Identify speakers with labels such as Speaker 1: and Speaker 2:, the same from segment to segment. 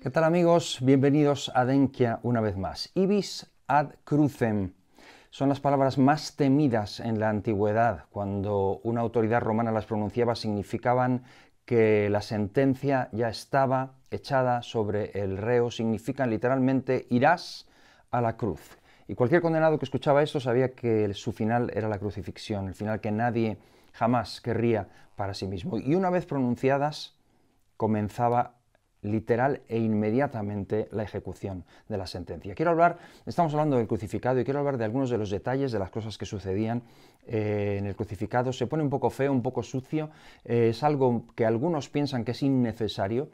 Speaker 1: ¿Qué tal, amigos? Bienvenidos a Denkia una vez más. Ibis ad crucem son las palabras más temidas en la antigüedad. Cuando una autoridad romana las pronunciaba, significaban que la sentencia ya estaba echada sobre el reo. Significan literalmente irás a la cruz. Y cualquier condenado que escuchaba esto sabía que su final era la crucifixión, el final que nadie jamás querría para sí mismo. Y una vez pronunciadas, comenzaba literal e inmediatamente la ejecución de la sentencia. Estamos hablando del crucificado y quiero hablar de algunos de los detalles de las cosas que sucedían en el crucificado. Se pone un poco feo, un poco sucio, es algo que algunos piensan que es innecesario.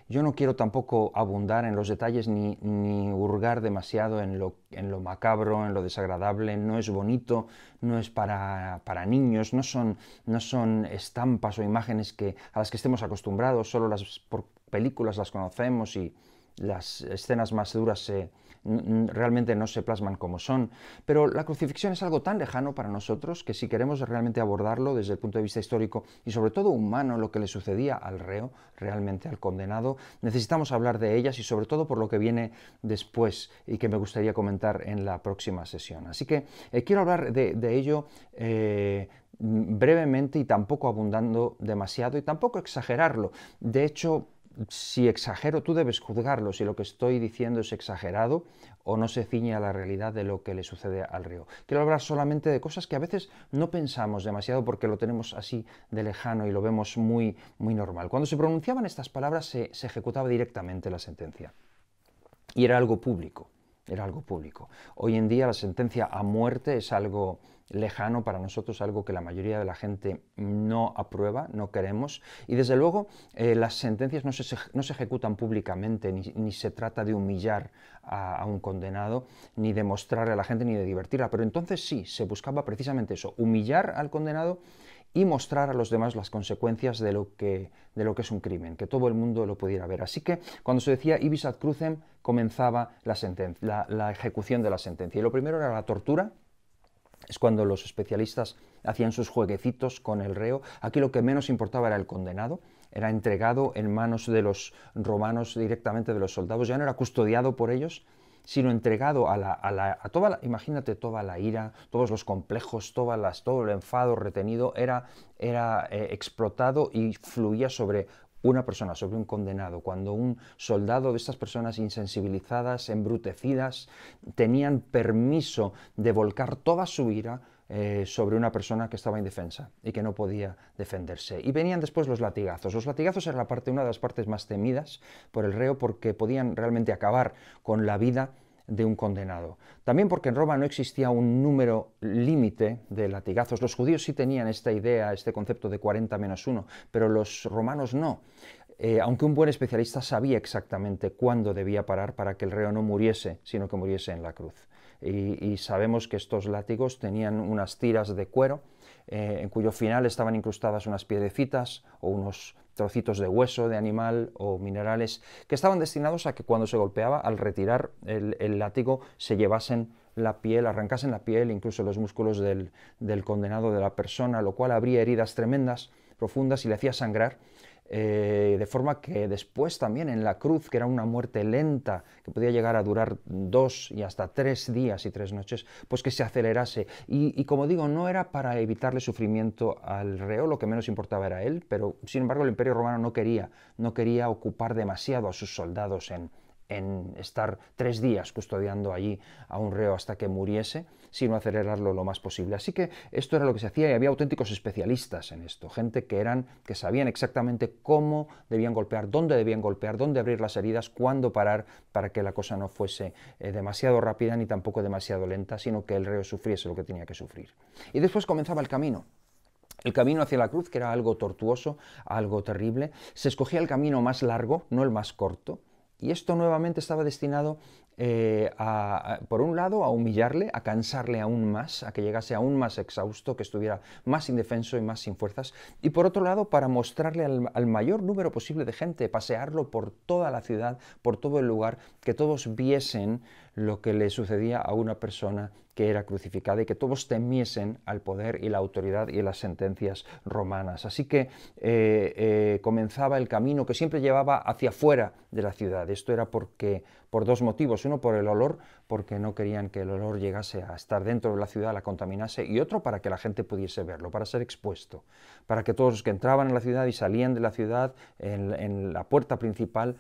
Speaker 1: Yo no quiero tampoco abundar en los detalles ni hurgar demasiado en lo macabro, en lo desagradable. No es bonito, no es para niños, no son estampas o imágenes a las que estemos acostumbrados, solo por películas las conocemos y las escenas más duras realmente no se plasman como son. Pero la crucifixión es algo tan lejano para nosotros que si queremos realmente abordarlo desde el punto de vista histórico y sobre todo humano, lo que le sucedía al reo, realmente al condenado, necesitamos hablar de ellas y sobre todo por lo que viene después y que me gustaría comentar en la próxima sesión. Así que quiero hablar de ello brevemente y tampoco abundando demasiado y tampoco exagerarlo. De hecho, si exagero, tú debes juzgarlo, si lo que estoy diciendo es exagerado o no se ciñe a la realidad de lo que le sucede al reo. Quiero hablar solamente de cosas que a veces no pensamos demasiado porque lo tenemos así de lejano y lo vemos muy normal. Cuando se pronunciaban estas palabras se ejecutaba directamente la sentencia y era algo público. Era algo público. Hoy en día la sentencia a muerte es algo lejano para nosotros, algo que la mayoría de la gente no aprueba, no queremos, y desde luego las sentencias no se ejecutan públicamente, ni se trata de humillar a un condenado, ni de mostrarle a la gente, ni de divertirla, pero entonces sí, se buscaba precisamente eso, humillar al condenado y mostrar a los demás las consecuencias de lo que es un crimen, que todo el mundo lo pudiera ver. Así que cuando se decía ibis ad crucem, comenzaba la ejecución de la sentencia. Y lo primero era la tortura. Es cuando los especialistas hacían sus jueguecitos con el reo. Aquí lo que menos importaba era el condenado. Era entregado en manos de los romanos, directamente de los soldados. Ya no era custodiado por ellos, sino entregado imagínate toda la ira, todos los complejos, todo el enfado retenido, era explotado y fluía sobre una persona, sobre un condenado. Cuando un soldado de estas personas insensibilizadas, embrutecidas, tenían permiso de volcar toda su ira sobre una persona que estaba indefensa y que no podía defenderse. Y venían después los latigazos. Los latigazos era una de las partes más temidas por el reo porque podían realmente acabar con la vida de un condenado. También porque en Roma no existía un número límite de latigazos. Los judíos sí tenían esta idea, este concepto de 40 menos 1, pero los romanos no. Aunque un buen especialista sabía exactamente cuándo debía parar para que el reo no muriese, sino que muriese en la cruz. Y sabemos que estos látigos tenían unas tiras de cuero, en cuyo final estaban incrustadas unas piedrecitas o unos trocitos de hueso de animal o minerales que estaban destinados a que cuando se golpeaba, al retirar el látigo, se llevasen la piel, arrancasen la piel, incluso los músculos del condenado, de la persona, lo cual abría heridas tremendas, profundas y le hacía sangrar. De forma que después también en la cruz, que era una muerte lenta, que podía llegar a durar 2 y hasta 3 días y 3 noches, pues que se acelerase. Y como digo, no era para evitarle sufrimiento al reo, lo que menos importaba era él, pero sin embargo el Imperio Romano no quería ocupar demasiado a sus soldados en estar 3 días custodiando allí a un reo hasta que muriese, sino acelerarlo lo más posible. Así que esto era lo que se hacía y había auténticos especialistas en esto, gente que sabían exactamente cómo debían golpear, dónde abrir las heridas, cuándo parar para que la cosa no fuese demasiado rápida ni tampoco demasiado lenta, sino que el reo sufriese lo que tenía que sufrir. Y después comenzaba el camino. El camino hacia la cruz, que era algo tortuoso, algo terrible. Se escogía el camino más largo, no el más corto. Y esto nuevamente estaba destinado por un lado, a humillarle, a cansarle aún más, a que llegase aún más exhausto, que estuviera más indefenso y más sin fuerzas, y por otro lado, para mostrarle al mayor número posible de gente, pasearlo por toda la ciudad, por todo el lugar, que todos viesen lo que le sucedía a una persona que era crucificada y que todos temiesen al poder y la autoridad y las sentencias romanas. Así que comenzaba el camino que siempre llevaba hacia afuera de la ciudad. Esto era por dos motivos. Uno, por el olor, porque no querían que el olor llegase a estar dentro de la ciudad, la contaminase, y otro, para que la gente pudiese verlo, para ser expuesto, para que todos los que entraban en la ciudad y salían de la ciudad, en la puerta principal,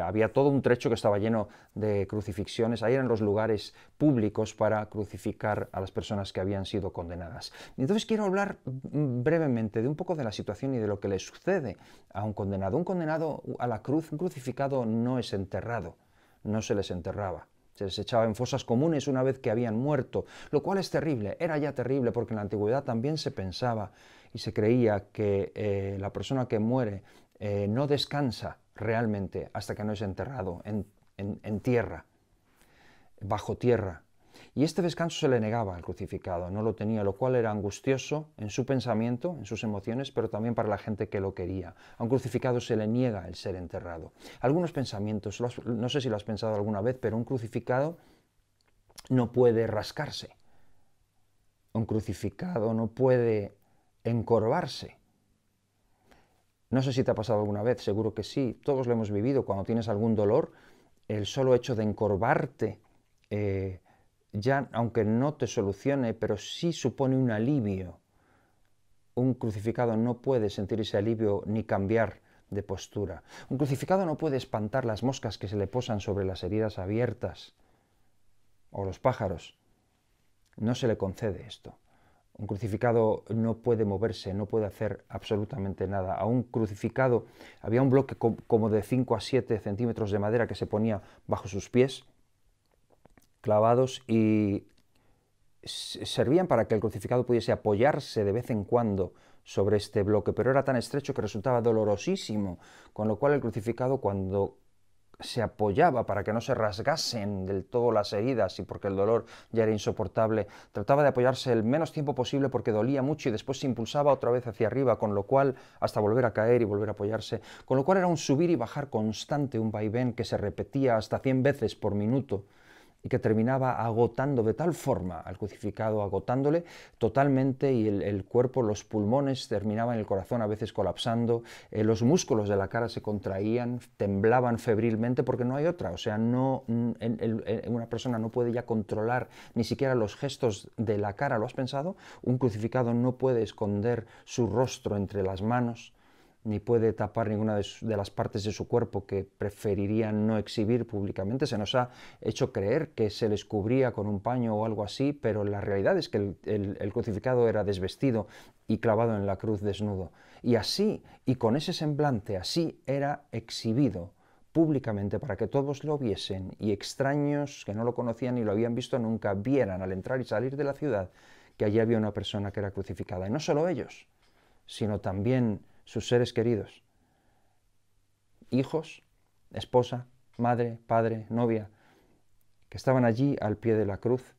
Speaker 1: había todo un trecho que estaba lleno de crucifixiones. Ahí eran los lugares públicos para crucificar a las personas que habían sido condenadas. Y entonces quiero hablar brevemente de un poco de la situación y de lo que le sucede a un condenado. Un condenado a la cruz, un crucificado, no es enterrado, no se les enterraba. Se les echaba en fosas comunes una vez que habían muerto, lo cual es terrible. Era ya terrible porque en la antigüedad también se pensaba y se creía que la persona que muere no descansa realmente hasta que no es enterrado en tierra, bajo tierra. Y este descanso se le negaba al crucificado, no lo tenía, lo cual era angustioso en su pensamiento, en sus emociones, pero también para la gente que lo quería. A un crucificado se le niega el ser enterrado. Algunos pensamientos, no sé si lo has pensado alguna vez, pero un crucificado no puede rascarse. Un crucificado no puede encorvarse. No sé si te ha pasado alguna vez, seguro que sí, todos lo hemos vivido. Cuando tienes algún dolor, el solo hecho de encorvarte, ya aunque no te solucione, pero sí supone un alivio. Un crucificado no puede sentir ese alivio ni cambiar de postura. Un crucificado no puede espantar las moscas que se le posan sobre las heridas abiertas o los pájaros. No se le concede esto. Un crucificado no puede moverse, no puede hacer absolutamente nada. A un crucificado había un bloque como de 5 a 7 centímetros de madera que se ponía bajo sus pies, clavados, y servían para que el crucificado pudiese apoyarse de vez en cuando sobre este bloque, pero era tan estrecho que resultaba dolorosísimo, con lo cual el crucificado, cuando se apoyaba para que no se rasgasen del todo las heridas y porque el dolor ya era insoportable, trataba de apoyarse el menos tiempo posible porque dolía mucho y después se impulsaba otra vez hacia arriba, con lo cual, hasta volver a caer y volver a apoyarse, con lo cual era un subir y bajar constante, un vaivén que se repetía hasta 100 veces por minuto y que terminaba agotando de tal forma al crucificado, agotándole totalmente, y el cuerpo, los pulmones terminaban, el corazón a veces colapsando, los músculos de la cara se contraían, temblaban febrilmente, porque no hay otra, o sea, una persona no puede ya controlar ni siquiera los gestos de la cara. ¿Lo has pensado? Un crucificado no puede esconder su rostro entre las manos, ni puede tapar ninguna de las partes de su cuerpo que preferiría no exhibir públicamente. Se nos ha hecho creer que se les cubría con un paño o algo así, pero la realidad es que el crucificado era desvestido y clavado en la cruz desnudo. Y así, y con ese semblante, así era exhibido públicamente para que todos lo viesen, y extraños que no lo conocían ni lo habían visto nunca vieran al entrar y salir de la ciudad que allí había una persona que era crucificada. Y no solo ellos, sino también sus seres queridos, hijos, esposa, madre, padre, novia, que estaban allí al pie de la cruz.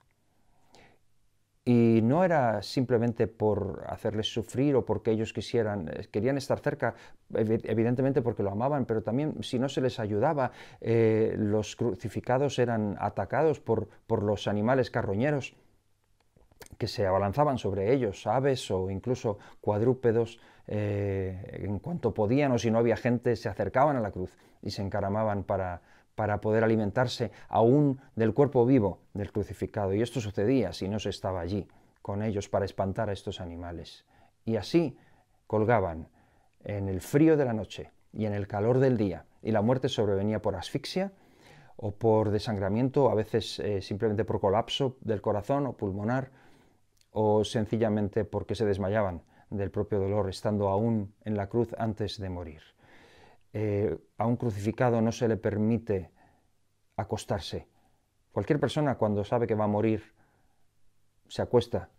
Speaker 1: Y no era simplemente por hacerles sufrir o porque ellos querían estar cerca, evidentemente porque lo amaban, pero también si no se les ayudaba, los crucificados eran atacados por los animales carroñeros que se abalanzaban sobre ellos, aves o incluso cuadrúpedos, en cuanto podían, o si no había gente, se acercaban a la cruz y se encaramaban para poder alimentarse aún del cuerpo vivo del crucificado. Y esto sucedía si no se estaba allí con ellos para espantar a estos animales. Y así colgaban en el frío de la noche y en el calor del día, y la muerte sobrevenía por asfixia o por desangramiento, a veces simplemente por colapso del corazón o pulmonar, o sencillamente porque se desmayaban del propio dolor, estando aún en la cruz antes de morir. A un crucificado no se le permite acostarse. Cualquier persona, cuando sabe que va a morir, se acuesta,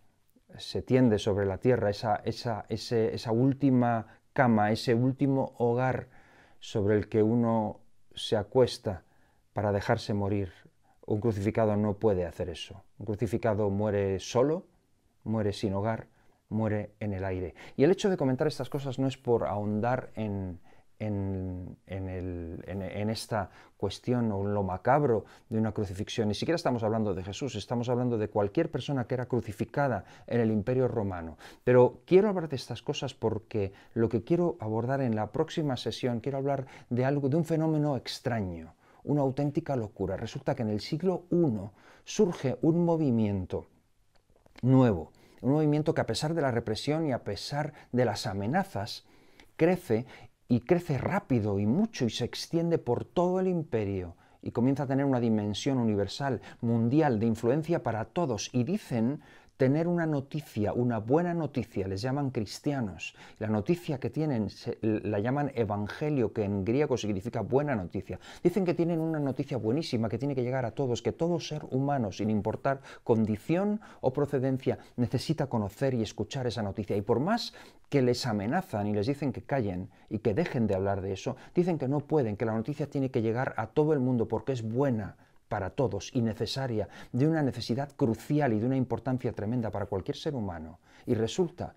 Speaker 1: se tiende sobre la tierra, esa última cama, ese último hogar sobre el que uno se acuesta para dejarse morir Un crucificado no puede hacer eso. Un crucificado muere solo, muere sin hogar, muere en el aire. Y el hecho de comentar estas cosas no es por ahondar en esta cuestión o en lo macabro de una crucifixión. Ni siquiera estamos hablando de Jesús, estamos hablando de cualquier persona que era crucificada en el Imperio Romano. Pero quiero hablar de estas cosas porque lo que quiero abordar en la próxima sesión, quiero hablar de algo, de un fenómeno extraño, una auténtica locura. Resulta que en el siglo I surge un movimiento nuevo, un movimiento que a pesar de la represión y a pesar de las amenazas, crece y crece rápido y mucho y se extiende por todo el imperio y comienza a tener una dimensión universal, mundial, de influencia para todos. Y dicen tener una noticia, una buena noticia, les llaman cristianos. La noticia que tienen la llaman evangelio, que en griego significa buena noticia. Dicen que tienen una noticia buenísima que tiene que llegar a todos, que todo ser humano, sin importar condición o procedencia, necesita conocer y escuchar esa noticia. Y por más que les amenazan y les dicen que callen y que dejen de hablar de eso, dicen que no pueden, que la noticia tiene que llegar a todo el mundo porque es buena para todos y necesaria, de una necesidad crucial y de una importancia tremenda para cualquier ser humano. Y resulta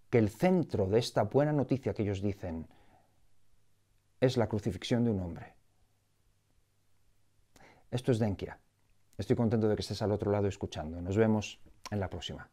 Speaker 1: que el centro de esta buena noticia que ellos dicen es la crucifixión de un hombre. Esto es Denkia. Estoy contento de que estés al otro lado escuchando. Nos vemos en la próxima.